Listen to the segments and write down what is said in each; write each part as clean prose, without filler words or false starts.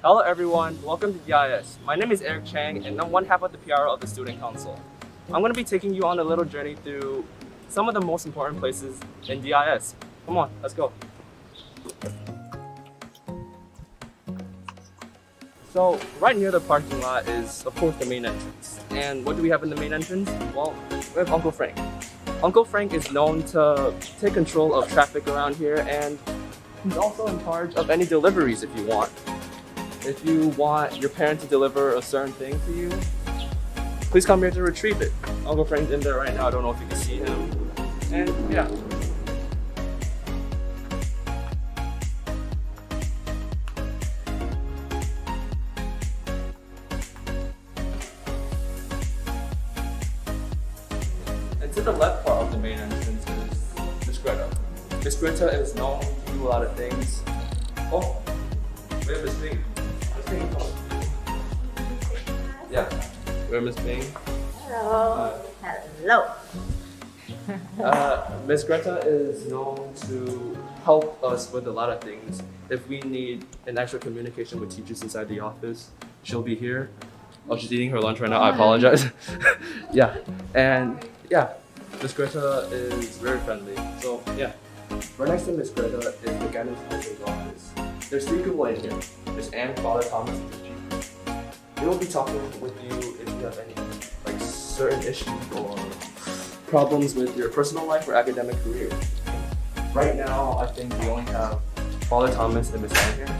Hello everyone, welcome to DIS. My name is Eric Chang and I'm one half of the PR of the Student Council. I'm going to be taking you on a little journey through some of the most important places in DIS. Come on, let's go. So right near the parking lot is of course the main entrance. And what do we have in the main entrance? Well, we have Uncle Frank. Uncle Frank is known to take control of traffic around here, and he's also in charge of any deliveries if you want. If you want your parent to deliver a certain thing to you, please come here to retrieve it. Uncle Frank's in there right now. I don't know if you can see him. And yeah. And to the left part of the main entrance is Miss Greta. Miss Greta is known to do a lot of things. Oh, we have Miss Bing. Miss Bing. Yeah, we have Miss Bing. Hello. Hello. Miss Greta is known to help us with a lot of things. If we need an extra communication with teachers inside the office, she'll be here. Oh, she's eating her lunch right now. I apologize. Yeah, and yeah, Miss Greta is very friendly. So yeah, right next to Miss Greta is the guidance counselor's office. There's 3 people in here. There's Anne, Father Thomas, and Miss G. We will be talking with you if you have any like certain issues or problems with your personal life or academic career. Right now, I think we only have Father Thomas and Miss Anne here.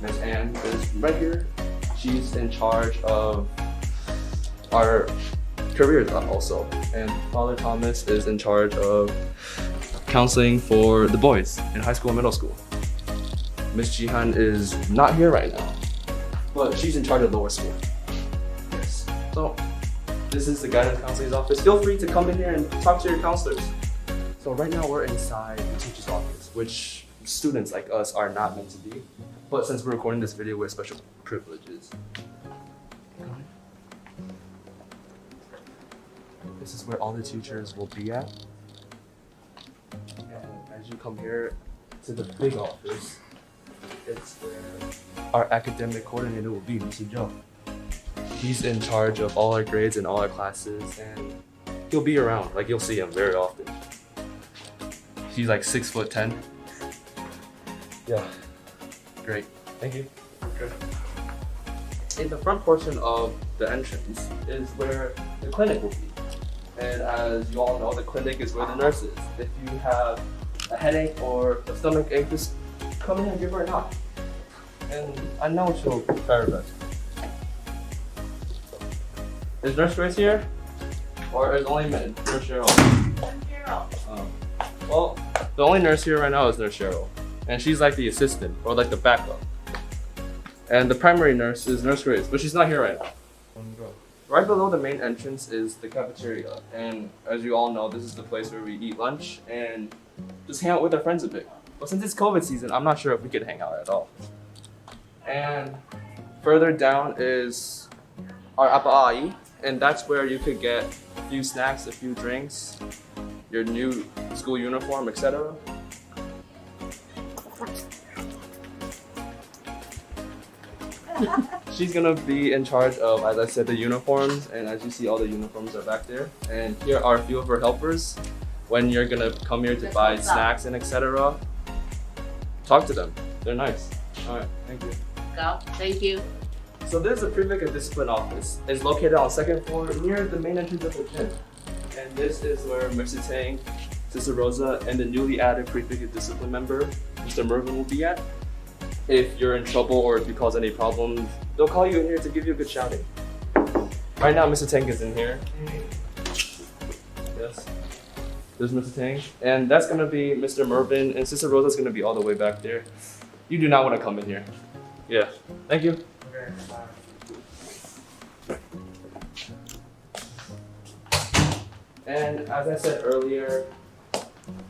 Miss Anne is right here. She's in charge of our careers also. And Father Thomas is in charge of counseling for the boys in high school and middle school. Miss Jihan is not here right now, but she's in charge of lower school. Yes. So this is the guidance counselor's office. Feel free to come in here and talk to your counselors. So right now we're inside the teacher's office, which students like us are not meant to be. But since we're recording this video, we have special privileges. This is where all the teachers will be at. And as you come here to the big office, it's where our academic coordinator will be, Mr. Joe. He's in charge of all our grades and all our classes, and he'll be around. Like, you'll see him very often. He's like 6'10". Yeah, great. Thank you. Good. In the front portion of the entrance is where the clinic will be. And as you all know, the clinic is where the nurse is. If you have a headache or a stomach ache, just come in and give her a knock. And I know she'll try her best. Is Nurse Grace here? Or is only Nurse Cheryl? Well, the only nurse here right now is Nurse Cheryl. And she's like the assistant, or like the backup. And the primary nurse is Nurse Grace, but she's not here right now. Right below the main entrance is the cafeteria. And as you all know, this is the place where we eat lunch and just hang out with our friends a bit. But since it's COVID season, I'm not sure if we could hang out at all. And further down is our apa'ai, and that's where you could get a few snacks, a few drinks, your new school uniform, etc. She's gonna be in charge of, as I said, the uniforms, and as you see, all the uniforms are back there. And here are a few of her helpers. When you're gonna come here to buy snacks and etc., talk to them. They're nice. All right, thank you. Go. Thank you. So this is the prefect of discipline office. It's located on the 2nd floor near the main entrance of the gym. And this is where Mr. Tang, Sister Rosa, and the newly added prefect of discipline member, Mr. Mervin, will be at. If you're in trouble or if you cause any problems, they'll call you in here to give you a good shouting. Right now, Mr. Tang is in here. Yes. There's Mr. Tang. And that's gonna be Mr. Mervin, and Sister Rosa's gonna be all the way back there. You do not want to come in here. Yeah. Thank you. Okay, bye. And as I said earlier,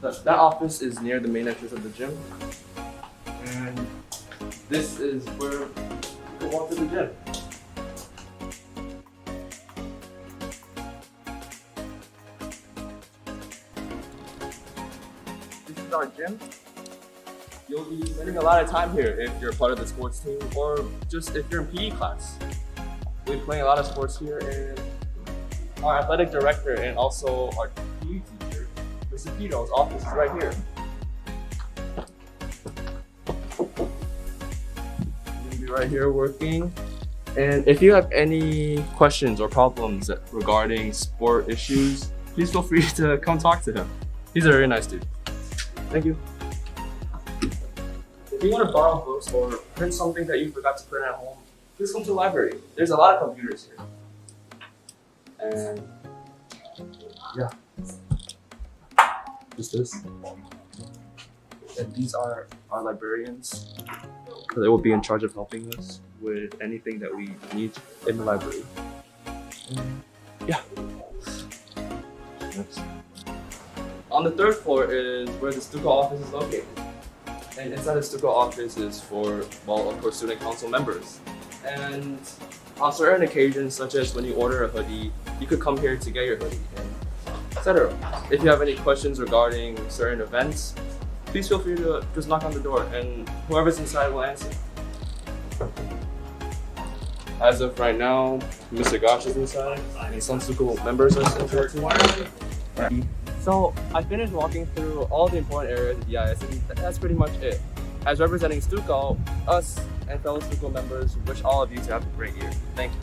that office is near the main entrance of the gym. And this is where you can walk to the gym. This is our gym. You'll be spending a lot of time here if you're part of the sports team or just if you're in PE class. We'll be playing a lot of sports here, and our athletic director and also our PE teacher, Mr. Pito's office is right here. We'll be right here working. And if you have any questions or problems regarding sport issues, please feel free to come talk to him. He's a very nice dude. Thank you. If you want to borrow books or print something that you forgot to print at home, please come to the library. There's a lot of computers here. And yeah, just this. And these are our librarians. They will be in charge of helping us with anything that we need in the library. Yeah. Next. On the third floor is where the Stuco office is located. And inside the Stuco office is for, well, of course, student council members. And on certain occasions, such as when you order a hoodie, you could come here to get your hoodie, and etc. If you have any questions regarding certain events, please feel free to just knock on the door, and whoever's inside will answer. As of right now, Mr. Gosh is inside, and some Stuco members are inside too. So I finished walking through all the important areas of the EIS, and that's pretty much it. As representing Stuco, us and fellow Stuco members wish all of you to have a great year. Thank you.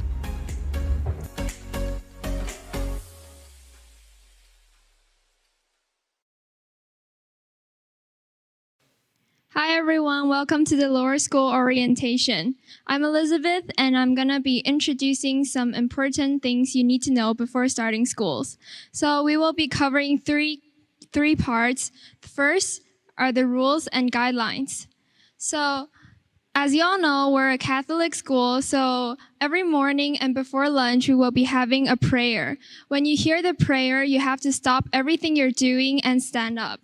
Hi everyone, welcome to the Lower School Orientation. I'm Elizabeth and I'm gonna be introducing some important things you need to know before starting schools. So we will be covering three parts. The first are the rules and guidelines. So as you all know, we're a Catholic school, so every morning and before lunch, we will be having a prayer. When you hear the prayer, you have to stop everything you're doing and stand up.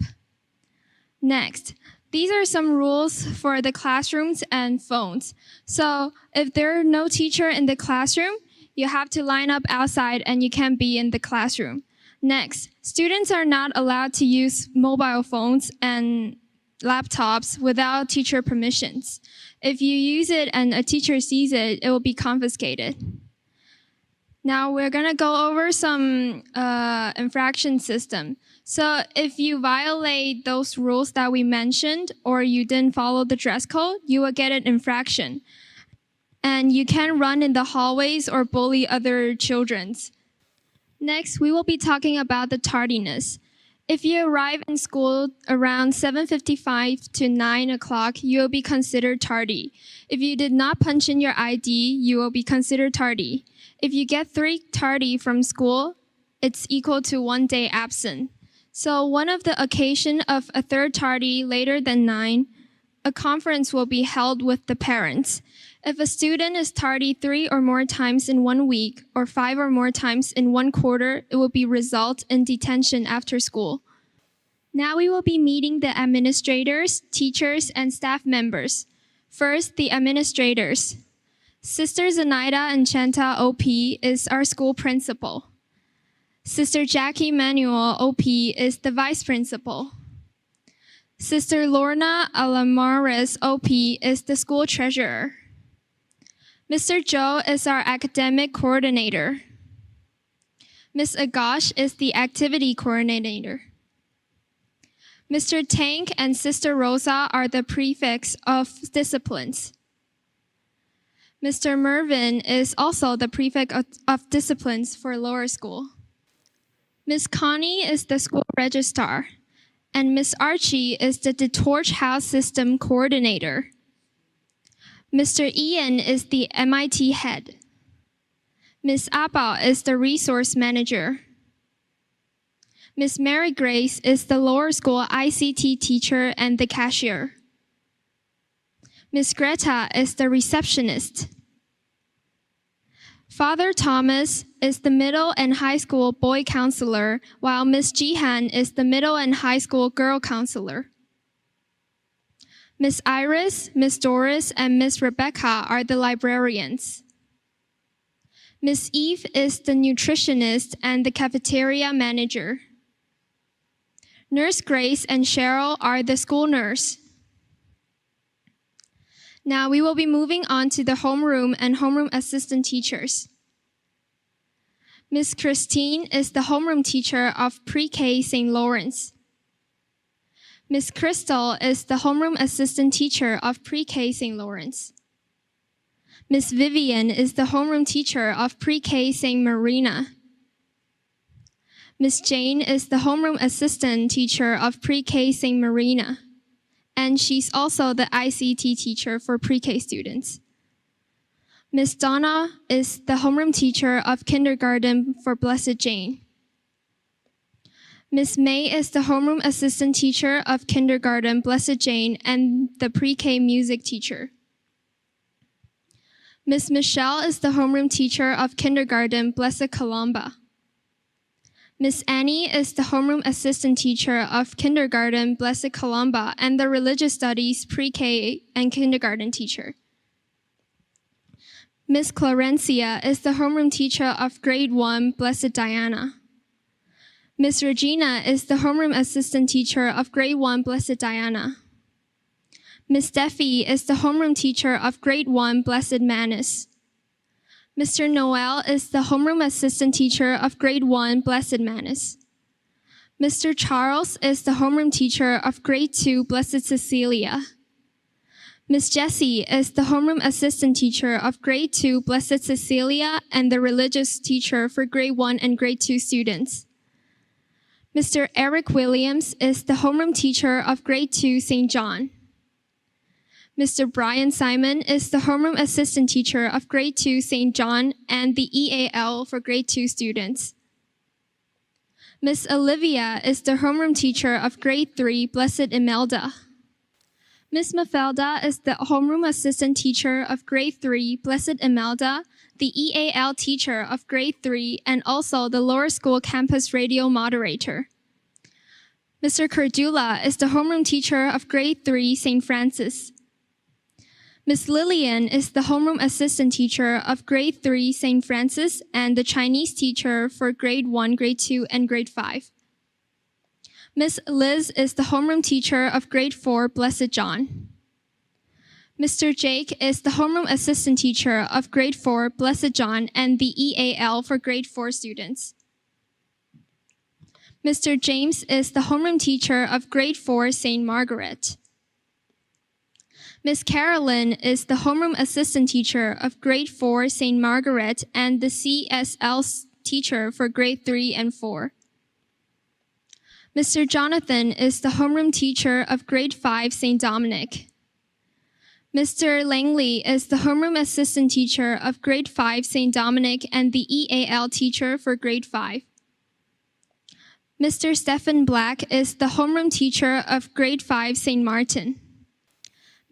Next, these are some rules for the classrooms and phones. So if there are no teacher in the classroom, you have to line up outside and you can't be in the classroom. Next, students are not allowed to use mobile phones and laptops without teacher permissions. If you use it and a teacher sees it, it will be confiscated. Now we're gonna go over some infraction system. So if you violate those rules that we mentioned or you didn't follow the dress code, you will get an infraction. And you can run in the hallways or bully other children. Next, we will be talking about the tardiness. If you arrive in school around 7:55 to 9 o'clock, you will be considered tardy. If you did not punch in your ID, you will be considered tardy. If you get 3 tardy from school, it's equal to 1 day absent. So one of the occasion of a third tardy later than 9, a conference will be held with the parents. If a student is tardy 3 or more times in 1 week or 5 or more times in 1 quarter, it will be result in detention after school. Now we will be meeting the administrators, teachers, and staff members. First, the administrators. Sister Zenaida Enchanta OP is our school principal. Sister Jackie Manuel OP is the vice principal. Sister Lorna Alamares OP is the school treasurer. Mr. Joe is our academic coordinator. Ms. Agash is the activity coordinator. Mr. Tank and Sister Rosa are the prefects of disciplines. Mr. Mervin is also the prefect of disciplines for lower school. Ms. Connie is the school registrar, and Ms. Archie is the Torch House System coordinator. Mr. Ian is the MIT head. Ms. Abba is the resource manager. Ms. Mary Grace is the lower school ICT teacher and the cashier. Ms. Greta is the receptionist. Father Thomas is the middle and high school boy counselor, while Ms. Jihan is the middle and high school girl counselor. Ms. Iris, Ms. Doris, and Ms. Rebecca are the librarians. Ms. Eve is the nutritionist and the cafeteria manager. Nurse Grace and Cheryl are the school nurse. Now we will be moving on to the homeroom and homeroom assistant teachers. Miss Christine is the homeroom teacher of Pre-K St. Lawrence. Miss Crystal is the homeroom assistant teacher of Pre-K St. Lawrence. Miss Vivian is the homeroom teacher of Pre-K St. Marina. Miss Jane is the homeroom assistant teacher of Pre-K St. Marina, and she's also the ICT teacher for Pre-K students. Miss Donna is the homeroom teacher of kindergarten for Blessed Jane. Miss May is the homeroom assistant teacher of kindergarten Blessed Jane and the Pre-K music teacher. Miss Michelle is the homeroom teacher of kindergarten Blessed Columba. Miss Annie is the homeroom assistant teacher of kindergarten Blessed Columba and the religious studies pre-K and kindergarten teacher. Miss Clarencia is the homeroom teacher of grade 1 Blessed Diana. Miss Regina is the homeroom assistant teacher of grade 1 Blessed Diana. Miss Steffi is the homeroom teacher of grade 1 Blessed Manus. Mr. Noel is the homeroom assistant teacher of grade 1 Blessed Manus. Mr. Charles is the homeroom teacher of grade 2 Blessed Cecilia. Miss Jessie is the homeroom assistant teacher of grade 2 Blessed Cecilia and the religious teacher for grade 1 and grade 2 students. Mr. Eric Williams is the homeroom teacher of grade 2 St. John. Mr. Brian Simon is the homeroom assistant teacher of grade 2 St. John and the EAL for grade 2 students. Miss Olivia is the homeroom teacher of grade 3 Blessed Imelda. Miss Mafelda is the homeroom assistant teacher of grade 3 Blessed Imelda, the EAL teacher of grade 3, and also the lower school campus radio moderator. Mr. Cordula is the homeroom teacher of grade 3 St. Francis. Miss Lillian is the homeroom assistant teacher of grade 3 St. Francis and the Chinese teacher for grade 1, grade 2, and grade 5. Miss Liz is the homeroom teacher of grade 4 Blessed John. Mr. Jake is the homeroom assistant teacher of grade 4 Blessed John and the EAL for grade 4 students. Mr. James is the homeroom teacher of grade 4 St. Margaret. Miss Carolyn is the homeroom assistant teacher of grade 4 St. Margaret and the CSL teacher for grade 3 and 4. Mr. Jonathan is the homeroom teacher of grade 5 St. Dominic. Mr. Langley is the homeroom assistant teacher of grade 5 St. Dominic and the EAL teacher for grade 5. Mr. Stephen Black is the homeroom teacher of grade 5 St. Martin.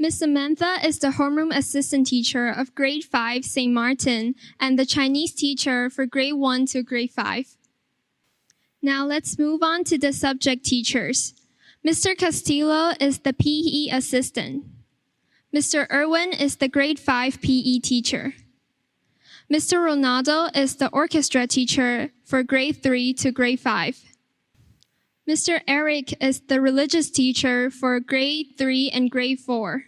Miss Samantha is the homeroom assistant teacher of grade 5 St. Martin and the Chinese teacher for grade 1 to grade 5. Now let's move on to the subject teachers. Mr. Castillo is the PE assistant. Mr. Irwin is the grade 5 PE teacher. Mr. Ronaldo is the orchestra teacher for grade 3 to grade 5. Mr. Eric is the religious teacher for grade 3 and grade 4.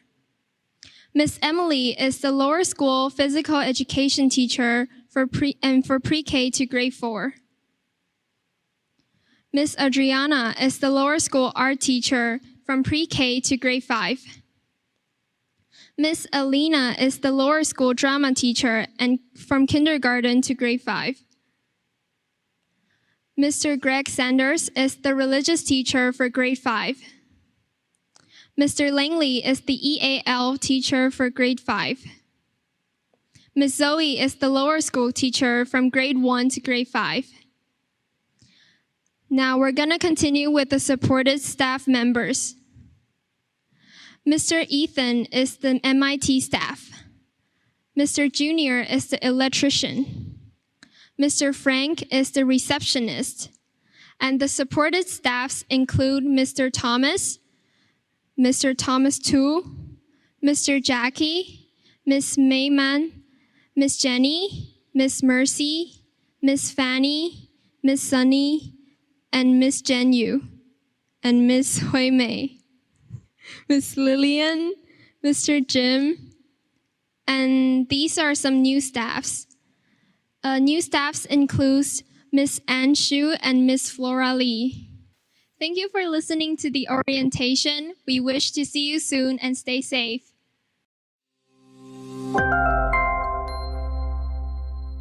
Miss Emily is the lower school physical education teacher for pre-K to grade 4. Miss Adriana is the lower school art teacher from pre-K to grade 5. Miss Alina is the lower school drama teacher and from kindergarten to grade 5. Mr. Greg Sanders is the religious teacher for grade 5. Mr. Langley is the EAL teacher for grade 5. Miss Zoe is the lower school teacher from grade 1 to grade 5. Now we're going to continue with the supported staff members. Mr. Ethan is the MIT staff. Mr. Junior is the electrician. Mr. Frank is the receptionist. And the supported staffs include Mr. Thomas, Mr. Thomas Tu, Mr. Jackie, Miss Mayman, Miss Jenny, Miss Mercy, Miss Fanny, Miss Sunny, and Miss Jen Yu, and Miss Hui Mei, Miss Lillian, Mr. Jim, And these are some new staffs. New staffs include Miss Ann Shu and Miss Flora Lee. Thank you for listening to the orientation. We wish to see you soon and stay safe.